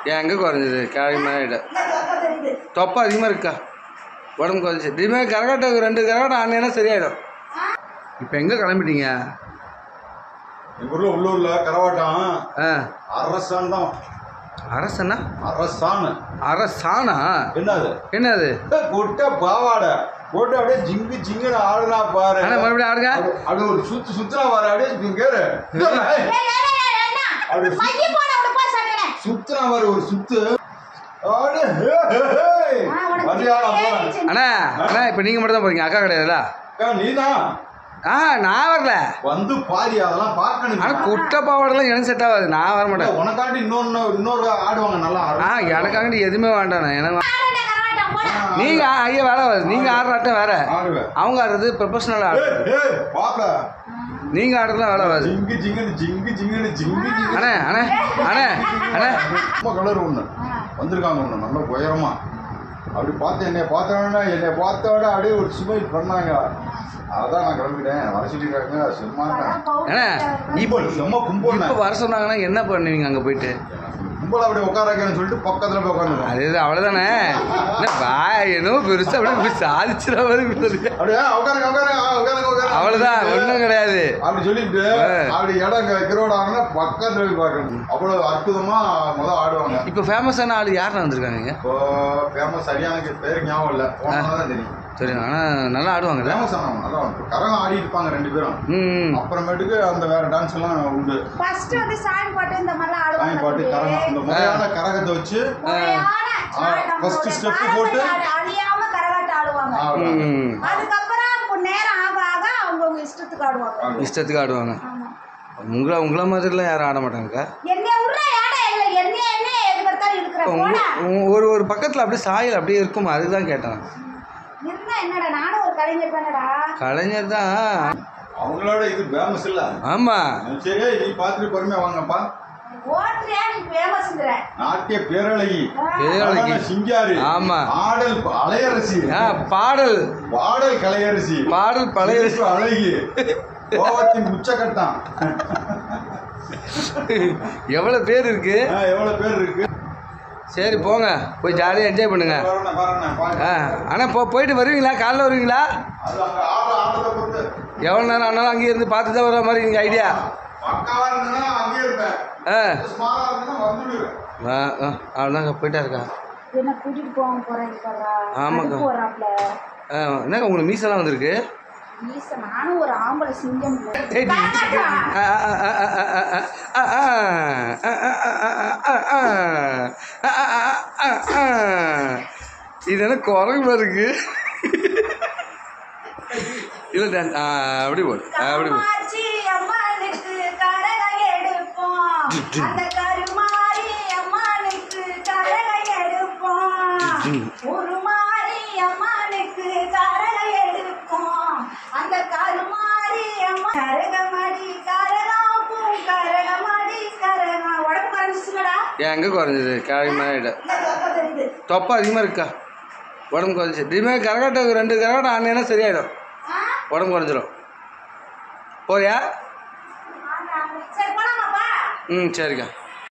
ஏன் எங்கே குறைஞ்சிது? கேள்வி மாதிரி தொப்பை அதிகமாக இருக்கா? உடம்பு குறைஞ்சி இதுமாதிரி கரகாட்டம் 2 கரகாட்டம் ஆனேன்னா சரியாயிடும். இப்போ எங்கே கிளம்பிட்டீங்க? உள்ளூர்ல கரகாட்டம் அரசான் தான். அரசனா? அரசானா? என்னது? கொட்ட பாவாடை போட்டு அப்படியே ஜிங்கு ஜிங்குன்னு ஆடுனா பாரு. மறுபடியும் ஆடுங்க. அப்படியே ஒரு சுத்துனா பாரு. அப்படியே சுத்துனா பாரு ஒரு சுத்து. அண்ணா அண்ணா இப்போ நீங்கள் மட்டும் தான் போறீங்க, அக்கா கிடையாதுல்ல? நீதான். நான் வரல. வந்து பாதி அதெல்லாம் பார்க்கணும். ஆனால் குட்டை பாவாடெல்லாம் எனக்கு செட் ஆகாது, நான் வர மாட்டேன். உனக்காண்டி இன்னொரு ஆடுவாங்க நல்லா. எனக்காண்டி எதுவுமே வேண்டாண்ணா. எனக்கு நீங்க ஐயா வேலை வருது. நீங்க ஆடுற ஆட்டம் வேற, அவங்க ஆடுறது ப்ரொஃபஷனல் ஆடுறது. நீங்க ஆடுறதுலாம் வேலை வருது. அண்ணே அண்ணே அண்ணே அண்ணே கலர் ஒண்ணு வந்திருக்காங்க, ஒண்ணு நல்ல உயரமா. அப்படி பார்த்து என்னை பார்த்தோட அப்படியே ஒரு ஸ்மைல் பண்ணாங்க. அதான் நான் கிளம்பிட்டேன். வர சொல்லிருக்காங்க. சும்மா இப்போ கும்பல் வர சொன்னாங்கன்னா என்ன பண்ணுவீங்க? அங்கே போயிட்டு கும்பல் அப்படியே உட்காரன்னு சொல்லிட்டு பக்கத்துல போய் உட்காந்து. அது அவ்வளோதானே. என்னவோ பெருசா அப்படியே சாதிச்சுற மாதிரி அவ்வளோதான், ஒன்றும் கிடையாது. அப்படி சொல்லிட்டு அப்படி இடம் கிரௌட் ஆகுனா பக்கத்துல போய் பார்க்கணும். அவ்வளவு அற்புதமா முதல் ஆடுவாங்க. இப்போ ஃபேமஸான ஆள் யாருன்னு வந்திருக்காங்க? இப்போ ஃபேமஸ் சரியான பேரு ஞாபகம் இல்லை, போனதான் தெரியும். சரி, ஆனால் நல்லா ஆடுவாங்க. ஃபேமஸ் ஆனவங்க நல்லா கரகம் ஆடி இருப்பாங்க 2 பேரும். அப்புறமேட்டுக்கு அந்த வேற டான்ஸ் எல்லாம் உண்டு. ஃபர்ஸ்ட் வந்து சாமி பாட்டு இந்த மாதிரி ஆடுவாங்க. சாமி பாட்டு கரகம், இந்த முறையான கரகத்தை வச்சு ஃபர்ஸ்ட் ஸ்டெப் போட்டு அழியாம கரகாட்டம் ஆடுவாங்க. அதுக்கப்புறம் நேரம் ஆக ஆக அவங்க இஷ்டத்துக்கு ஆடுவாங்க. இஷ்டத்துக்கு ஆடுவாங்க. உங்கள மாதிரிலாம் யாரும் ஆட மாட்டாங்க. ஒரு பக்கத்தில் அப்படியே சாயல் அப்படியே இருக்குமா, அதுதான் கேட்டேன். கலைஞர் தான் அவங்களோட இது ஃபேமஸ் இல்ல. ஆமா சரி, நீ பார்த்துட்டு பொறுமையா வாங்கப்பா. நாட்டிய பேரழகி, சிங்காரி, ஆமா, ஆடல் அலையரசி, பாடல் கலையரசி, பாடல் பழையரசி, அழகி, கோவத்தின் உச்சகட்டம். எவ்வளவு பேர் இருக்கு? சரி போங்க, போய் ஜாலியாக என்ஜாய் பண்ணுங்க. ஆனால் போயிட்டு வருவீங்களா? காலைல வருவீங்களா? எவ்வளோ நேரம் ஆனாலும் அங்கேயே இருந்து பார்த்து தான் வர மாதிரி நீங்கள் ஐடியா? அவ்வளோதாங்க, போயிட்டா இருக்கா? ஆமாக்கா. என்னக்கா உங்களுக்கு மீசெல்லாம் வந்திருக்கு? நானும் ஒரு ஆம்பளை சிங்கம். இது என்ன குரங்கு இருக்கு? இல்லை அப்படி போடு, அப்படி போடு. ஏன் எங்கே குறைஞ்சிது? கேள்வி மாதிரி தொப்பை அதிகமாக இருக்கா? உடம்பு குறைஞ்சி இதுமாதிரி கரகாட்டம் 2 கரகாட்டம் ஆனேன்னா சரியாயிடும். உடம்பு குறைஞ்சிரும். போறியா? சரிக்கா.